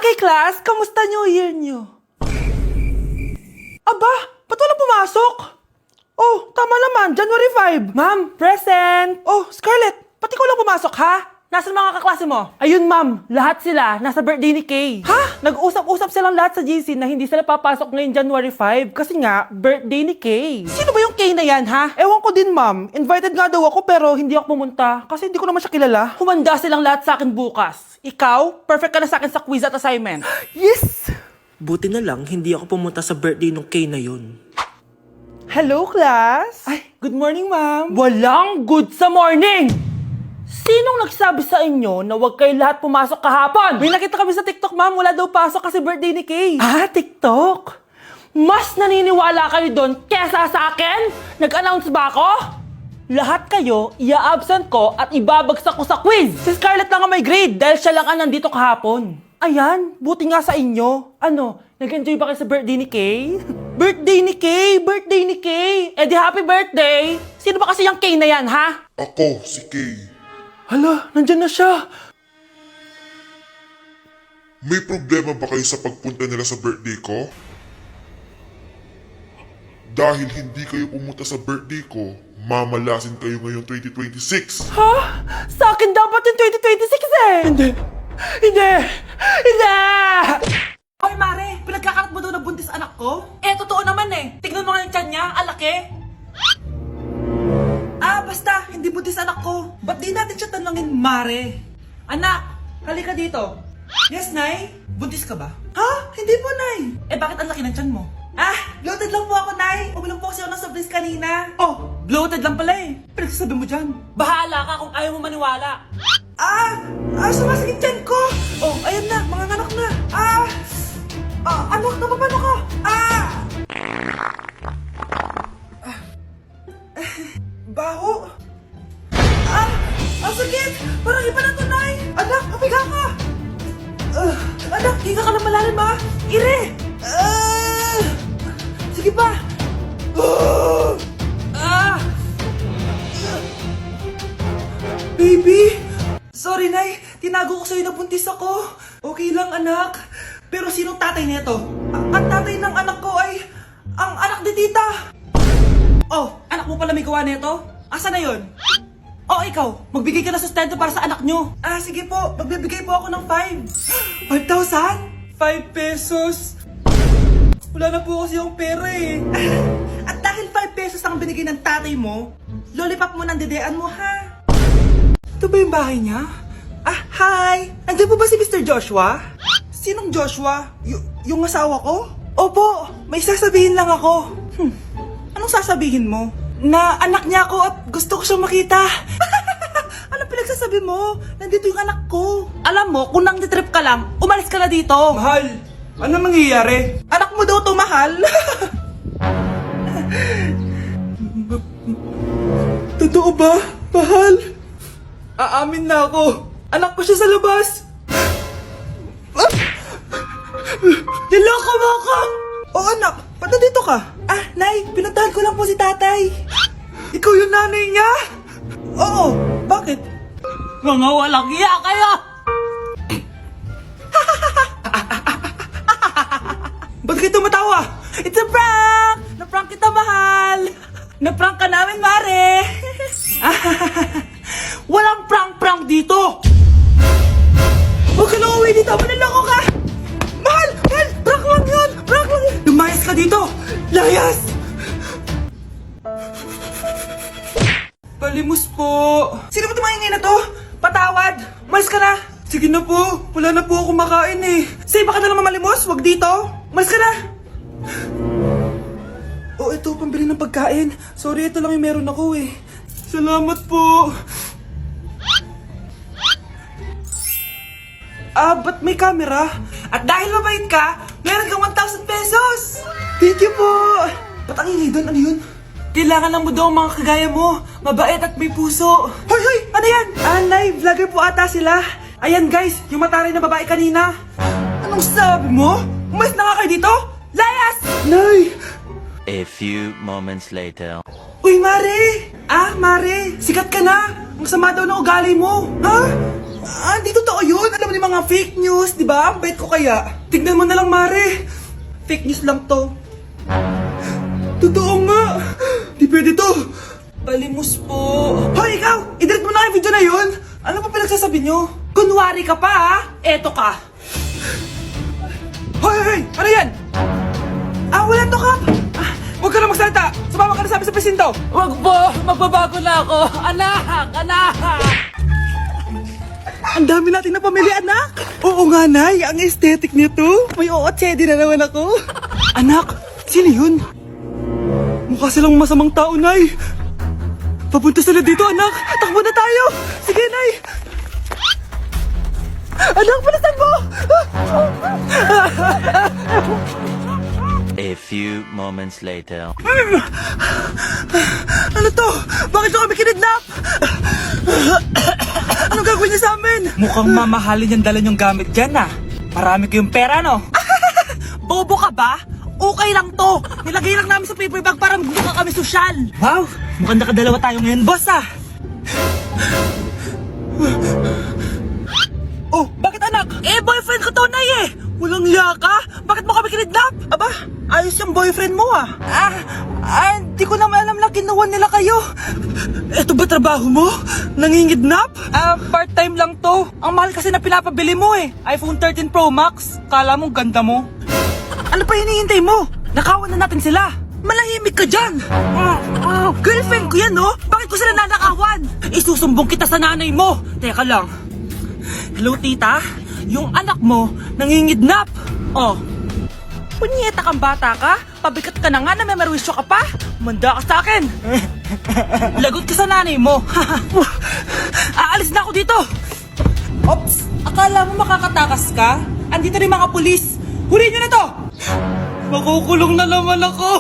Okay, class, kamusta New Year niyo? Aba, ba't walang pumasok? Oh, tama naman, January 5. Ma'am, present! Oh, Scarlett, pati ko lang pumasok, ha? Nasaan mga kaklase mo? Ayun, ma'am, lahat sila nasa birthday ni Kay. Ha? Nag-usap-usap silang lahat sa GC na hindi sila papasok ngayong January 5 kasi nga, birthday ni Kay. Sino ba yung Kay na yan, ha? Ewan ko din, ma'am. Invited nga daw ako pero hindi ako pumunta kasi hindi ko naman siya kilala. Humanda silang lahat sa akin bukas. Ikaw, perfect ka na sa akin sa quiz at assignment. Yes! Buti na lang, hindi ako pumunta sa birthday nung Kay na yun. Hello, class? Ay, good morning, ma'am. Walang good sa morning! Sinong nagsabi sa inyo na huwag kayo lahat pumasok kahapon? May nakita kami sa TikTok, ma'am. Wala daw pasok kasi birthday ni Kay. Ah, TikTok? Mas naniniwala kayo doon kesa sa akin? Nag-announce ba ako? Lahat kayo, ia-absent ko at ibabagsak ko sa quiz. Si Scarlett lang ang may grade dahil siya lang ang nandito kahapon. Ayan, buti nga sa inyo. Ano, nag-enjoy ba kayo sa birthday ni Kay? Birthday ni Kay! Birthday ni Kay! Eh di happy birthday! Sino ba kasi yung Kay na yan, ha? Ako, si Kay. Hala, nandyan na siya. May problema ba kayo sa pagpunta nila sa birthday ko? Dahil hindi kayo pumunta sa birthday ko, mamalasin kayo ngayong 2026. Ha? Sa akin dapat yung 2026 eh! Hindi! Hindi! Hindi! Hoy, Mare! Pinagkakarat mo daw na buntis anak ko? Eh, totoo naman eh! Tignan mo nga yung tiyan niya, alaki! Ah, basta! Hindi buntis anak ko! Ba't di natin siya tanongin, Mare? Anak! Halika dito! Yes, Nay? Buntis ka ba? Ha? Hindi po, Nay! Eh, bakit ang laki ng tiyan mo? Ah, bloated lang po ako, Nay! Uminom po kasi ako ng soft drinks kanina! Oh, bloated lang pala eh! Pinagsasabi mo dyan! Bahala ka kung ayaw mo maniwala! Sumasakit tiyan ko! Oh, ayan na! Mga anak na! Anak, napapano ka? Baho! Ang sakit! Parang iba na to, Nay! Anak, papiga ka! Anak, higa ka lang malalim, ha? Ire! Sige pa! Baby! Sorry, Nay. Tinago ko sa'yo na buntis ako. Okay lang, anak. Pero sinong tatay nito? Ang tatay ng anak ko ay ang anak ni tita. Oh, anak mo pala may gawa nito? Asa na yon? Oh, ikaw, magbigay ka na sustento para sa anak nyo. Sige po. Magbibigay po ako ng 5. 5,000? 5 pesos? Wala na po kasi yung pera eh. At dahil 5 pesos ang binigay ng tatay mo, lollipop mo ng dedean mo, ha? Ito ba yung bahay niya? Hi! Nandiyan po ba si Mr. Joshua? Sinong Joshua? Yung asawa ko? Opo, may sasabihin lang ako. Anong sasabihin mo? Na anak niya ako at gusto ko siyang makita. Anong pinagsasabi mo? Nandito yung anak ko. Alam mo, kung nang trip ka lang, umalis ka na dito. Mahal, ano mangyayari? Anak mo daw to, mahal. Totoo ba, mahal? Aamin na ako. Anak ko siya sa labas. Niloko mo ako! Oh, anak, ba't nandito ka? Nay, pinuntahan ko lang po si tatay. Ikaw yung nanay niya? Oo, bakit? Mga walang iya kayo! Ba't kayo tumatawa? It's a prank! Na-prank kita, mahal! Na-prank ka namin, Mare! Walang prank-prank dito! Huwag ka na uwi dito! Manaloko ka! Mahal! Mahal! Prank lang yun! Prank lang yun! Lumayas ka dito! Layas! Palimos po. Sino ba tumahingay na to? Patawad! Malis ka na! Sige na po, wala na po ako makain eh. Say, baka na naman malimos! Huwag dito! Malis ka na! Oh, ito, pambili ng pagkain. Sorry, ito lang yung meron ako eh. Salamat po. Ba't may camera? At dahil mabait ka, meron kang 1,000 pesos! Thank you po. Ba't ang ingay doon? Ano yun? Kailangan lang mo daw ang mga kagaya mo. Mabait at may puso. Hoy, hoy! Ano yan? Nay, vlogger po ata sila. Ayan guys, yung mataray na babae kanina. Anong sabi mo? Umalis na nga kayo dito? Layas! Nay! A few moments later. Uy, Mare! Mare, sikat ka na! Ang sama daw ng ugali mo! Ha? Di totoo yun. Alam mo yung mga fake news, di ba? Ang bait ko kaya. Tignan mo na lang, Mare. Fake news lang to. Totoo nga. Di pwede to. Palimos po. Hoy, ikaw! I-delete mo na yung video na yun. Ano pa pinagsasabi nyo? Kunwari ka pa, ha? Eto ka. Hoy! Ano yan? Wala to, Kap. Huwag ka na magsalita. Sumama ka na sabi sa presinto. Wag po! Magbabago na ako! Anak! Anak! Ang dami natin na pamilya, anak. Oo nga, Nay. Ang aesthetic nito. May ootsedi na naman ako. Anak, sino yun? Mukha silang masamang tao, Nay. Papunta sila dito, anak. Takbo na tayo. Sige, Nay. Anak, palasan mo. A few moments later. Ano to? Bakit nyo kami kinidnap? Anong gagawin niya sa amin? Mukhang mamahalin yung dala niyong gamit dyan, ah. Marami kayong pera, no? Bobo ka ba? Okay lang to. Nilagay lang namin sa paper bag para magbuka kami sosyal. Wow! Mukhang nakadalawa tayo ngayon, boss, ah. Oh, bakit anak? Boyfriend ko to, Nay eh. Walang liya ka? Bakit mo kami kinidnap? Aba, ayos yung boyfriend mo ah. Hindi ko naman alam na kinuha nila kayo. Eto ba trabaho mo? Nangingidnap? Part-time lang to. Ang mahal kasi na pinapabili mo, eh. iPhone 13 Pro Max. Kala mo ganda mo. Ano pa hinihintay mo? Nakawan na natin sila. Malahimik ka dyan. Girlfriend ko yan, no? Bakit ko sila nanakawan? Isusumbong kita sa nanay mo. Teka lang. Hello, tita? Yung anak mo, nangingidnap. Oh. Punyeta kang bata ka? Pabikat ka na nga na may marwisyo ka pa? Manda ka sa akin. Lagot ka sa nanay mo. Aalis na ako dito. Ops, akala mo makakatakas ka? Andito rin mga pulis. Huli nyo na to! Makukulong na naman ako.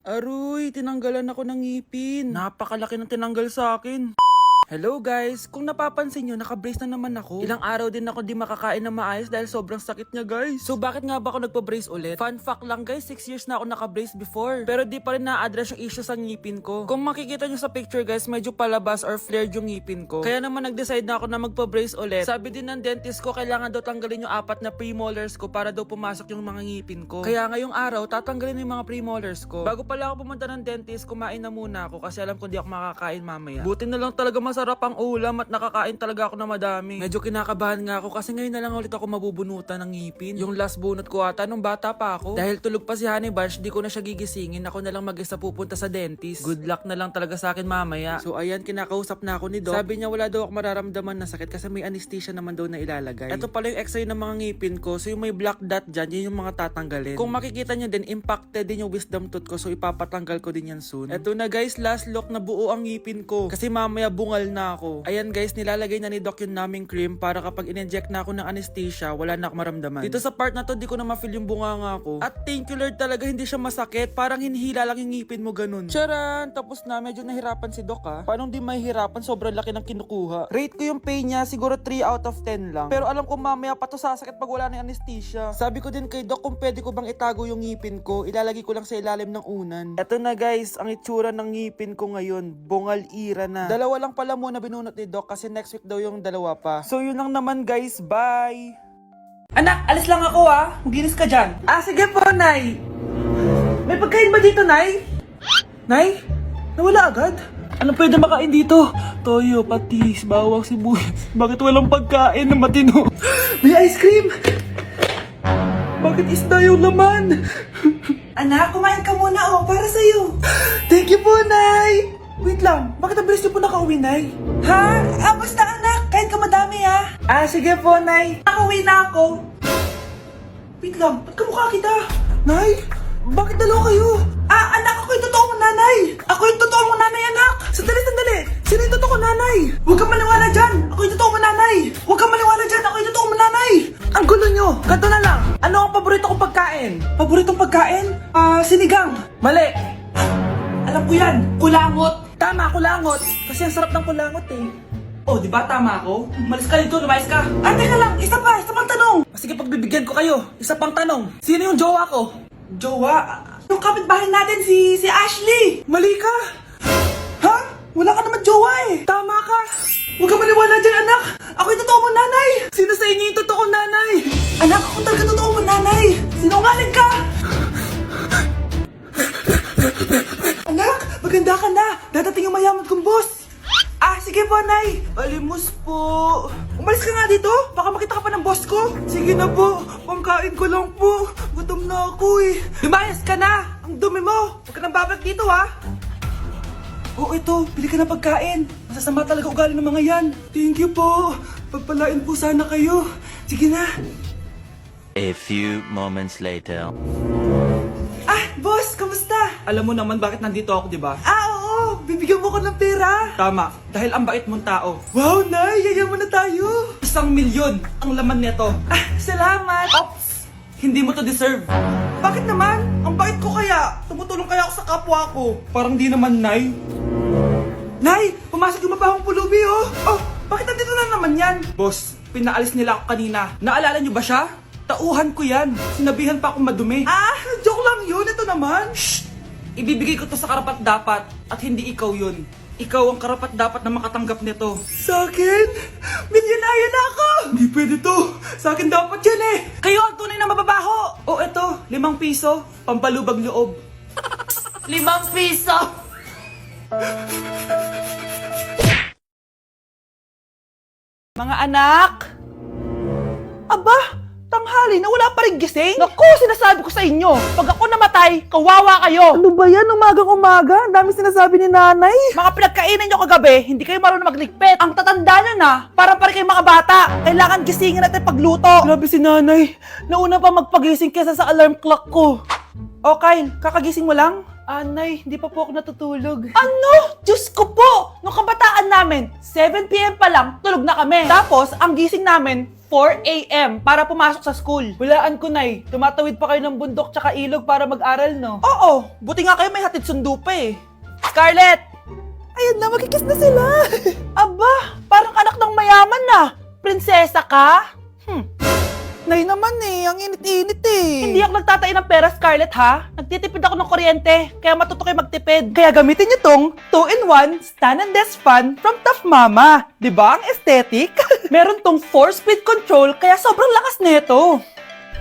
Aroy, tinanggalan ako ng ngipin. Napakalaki ng tinanggal sa akin. Hello guys, kung napapansin nyo, naka-brace na naman ako. Ilang araw din ako di makakain na maayos dahil sobrang sakit niya guys. So bakit nga ba ako nagpa-brace ulit? Fun fact lang guys, 6 years na ako naka-brace before. Pero di pa rin na-address yung issue sa ngipin ko. Kung makikita nyo sa picture guys, medyo palabas or flared yung ngipin ko. Kaya naman nag-decide na ako na magpa-brace ulit. Sabi din ng dentist ko, kailangan daw tanggalin yung 4 na premolars ko para daw pumasok yung mga ngipin ko. Kaya ngayong araw, tatanggalin yung mga premolars ko. Bago pala ako pumunta ng dentist, kumain na muna ako kasi alam ko di ako makakain mamaya. Buti na lang talaga masarap ang ulam at nakakain talaga ako na madami. Medyo kinakabahan nga ako kasi ngayon na lang ulit ako mabubunutan ng ngipin. Yung last bunot ko ata nung bata pa ako. Dahil tulog pa si Honey Bunch, di ko na siya gigisingin. Ako na lang mag-isa pupunta sa dentist. Good luck na lang talaga sa akin mamaya. So ayan, kinakausap na ako ni Doc. Sabi niya wala daw ako mararamdaman na sakit kasi may anesthesia naman daw na ilalagay. Ito pala yung x-ray ng mga ngipin ko. So yung may black dot dyan, yun yung mga tatanggalin. Kung makikita nyo din, impacted din yung wisdom tooth ko. So ipapatanggal ko din yan soon. Ito na guys, last look na buo ang ngipin ko. Kasi mamaya bungal na ako. Ayan guys, nilalagay na ni Doc yung numbing cream para kapag in-inject na ako ng anesthesia, wala na ako maramdaman. Dito sa part na to, di ko na ma-feel yung bunganga ko. At thank you Lord talaga, hindi siya masakit. Parang hinihila lang yung ngipin mo ganun. Charan! Tapos na, medyo nahirapan si Doc ha. Paano di mahihirapan? Sobrang laki ng kinukuha. Rate ko yung pain niya, siguro 3 out of 10 lang. Pero alam ko mamaya pa to sasakit pag wala na yung anesthesia. Sabi ko din kay Doc kung pwede ko bang itago yung ngipin ko, ilalagay ko lang sa ilalim ng unan. Eto na guys, ang itsura ng ngipin ko ngayon, bungal-ira na. Dalawa lang pala muna binunot ni Doc kasi next week daw yung dalawa pa. So yun lang naman guys, bye! Anak, alis lang ako ah. Maginis ka dyan. Sige po, Nay. May pagkain ba dito, Nay? Nay? Nawala agad? Ano pwede makain dito? Toyo, patis, bawang, sibuyas. Bakit walang pagkain na matino? May ice cream! Bakit isda yung laman? Anak, kumain ka muna oh, para sa'yo. Thank you po, Nay! Wait lang, bakit ang bilis niyo po nakauwi, Nay? Ha? Basta anak, kahit ka madami ha. Sige po, Nay. Nakauwi na ako. Wait lang, ba't kamukha kita? Nay, bakit dalawa kayo? Anak, ako yung totoo mong nanay. Ako yung totoo mong nanay, anak. Sandali. Sino yung totoo mong nanay? Huwag kang maniwala dyan. Ako yung totoo mong nanay. Huwag kang maniwala dyan. Ako yung totoo mong nanay. Ang gulo nyo. Ganto na lang. Ano ang paborito kong pagkain? Paboritong pagkain? Sinigang. Mali. Alam ko yan. Kulangot. Tama, kulangot. Kasi ang sarap ng kulangot eh. Oh, di ba tama ako? Malis ka dito, lumayas ka. Teka lang, isa pang tanong. Sige, pagbibigyan ko kayo. Isa pang tanong. Sino yung jowa ko? Jowa? Yung kapitbahay natin, si Ashley. Mali ka. Ha? Wala ka naman jowa eh. Tama ka. Huwag ka maniwala dyan, anak. Ako yung totoo mong nanay. Sino sa inyo yung totoong nanay? Anak, ako talaga totoo mong nanay. Sinungaling ka. Anak, maganda ka na. Dadating yung mayaman kong boss. Ah, sige po, Nay. Alimos po. Umalis ka nga dito. Baka makita ka pa ng boss ko. Sige na po. Pangkain ko lang po. Gutom na ako eh. Lumayas ka na. Ang dumi mo. Huwag ka nang babalik dito, ha. Oo, ito. Bili ka ng pagkain. Masasama talaga ugali ng mga yan. Thank you po. Pagpalain po sana kayo. Sige na. A few moments later. Ah, boss, kamusta? Alam mo naman bakit nandito ako, di ba? Ah, oo. Bibigyan mo ko ng pera. Tama, dahil ang bait mong tao. Wow, Nay. Yayaman na tayo. 1,000,000 ang laman nito. Ah, salamat. Ops! Hindi mo to deserve. Bakit naman? Ang bait ko kaya. Tumutulong kaya ako sa kapwa ko. Parang di naman, Nay. Nay, pumasok yung mabahong pulubi, oh. Oh, bakit nandito na naman yan? Boss, pinaalis nila ako kanina. Naalala niyo ba siya? Tauhan ko yan. Sinabihan pa akong madumi. Ah, joke lang yun. Ito naman. Shh! Ibibigay ko to sa karapat-dapat at hindi ikaw yun. Ikaw ang karapat-dapat na makatanggap nito. Sa akin? Milyonaryo na ako. Hindi pwede to. Sa akin dapat yan eh. Kayo ang tunay na mababaho! O eto, 5 piso, pampalubag loob. 5 piso! Mga anak! Aba, tanghali na wala pa rin gising? Naku, sinasabi ko sa inyo, pag ako namatay, kawawa kayo! Ano ba yan, umagang-umaga? Ang dami sinasabi ni nanay. Mga pinagkainan nyo kagabi, hindi kayo marunong magligpit. Ang tatanda nyo na, parang pa rin kayo mga bata. Kailangan gisingin natin pagluto. Grabe si nanay, nauna pa magpagising kesa sa alarm clock ko. O Kyle, kakagising mo lang? Anay, hindi pa po ako natutulog. Ano? Diyos ko po! Nung kabataan namin, 7 p.m. pa lang, tulog na kami. Tapos, ang gising namin, 4 a.m. para pumasok sa school. Walaan ko, Nay. Tumatawid pa kayo ng bundok tsaka ilog para mag-aral, no? Oo, buti nga kayo may hatid sundo pa eh. Scarlett! Ayan na, magkikiss na sila. Aba, parang anak ng mayaman na. Prinsesa ka? Nay naman eh, ang init-init eh. Hindi ako nagtatain ng pera, Scarlett, ha? Nagtitipid ako ng kuryente, kaya matuto kayo magtipid. Kaya gamitin niyo tong 2-in-1 Stand and Desk Fan from Tough Mama. Di ba ang aesthetic? Meron tong 4-speed control, kaya sobrang lakas nito.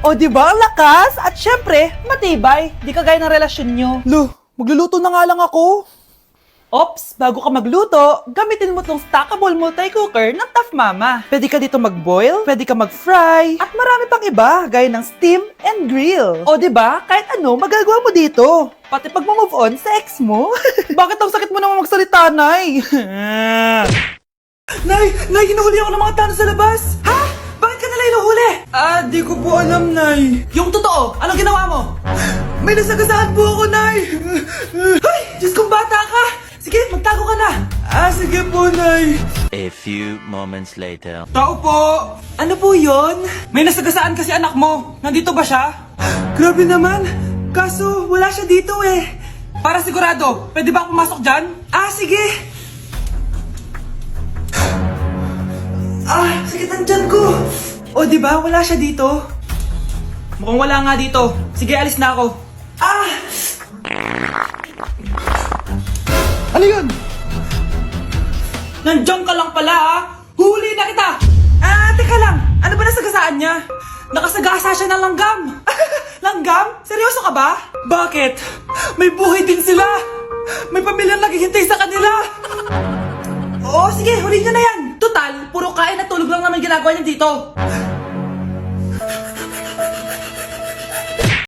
O di ba ang lakas? At syempre, matibay. Di kagaya ng relasyon nyo. Lo, magluluto na nga lang ako. Ops, bago ka magluto, gamitin mo tong stackable multi-cooker ng Tough Mama. Pwede ka dito mag-boil, pwede ka mag-fry, at marami pang iba, gaya ng steam and grill. O diba, kahit ano, magagawa mo dito. Pati pag move on sa ex mo. Bakit ang sakit mo naman magsalita, Nay? Nay, hinuhuli ako ng mga tano sa labas. Ha? Bakit ka nila hinuhuli? Di ko po alam, Nay. Yung totoo, anong ginawa mo? May nasagasaan po ako, Nay. Ay, Diyos kong bata ka. Sige, magtago ka na. Sige po, Nay. A few moments later. Tao po! Ano po yon? May nasagasaan kasi anak mo. Nandito ba siya? Grabe naman. Kaso, wala siya dito eh. Para sigurado, pwede ba ako pumasok dyan? Sige. Sakit ang tiyan ko. O, di ba? Wala siya dito. Mukhang wala nga dito. Sige, alis na ako. Ano yun? Nandiyan ka lang pala, ha? Huli na kita! Teka lang. Ano ba nasagasaan niya? Nakasagasa siya ng langgam! Langgam? Seryoso ka ba? Bakit? May buhay din sila! May pamilyang naghihintay sa kanila! Oo, sige. Huli niyo na yan. Total, puro kain at tulog lang naman ginagawa niya dito.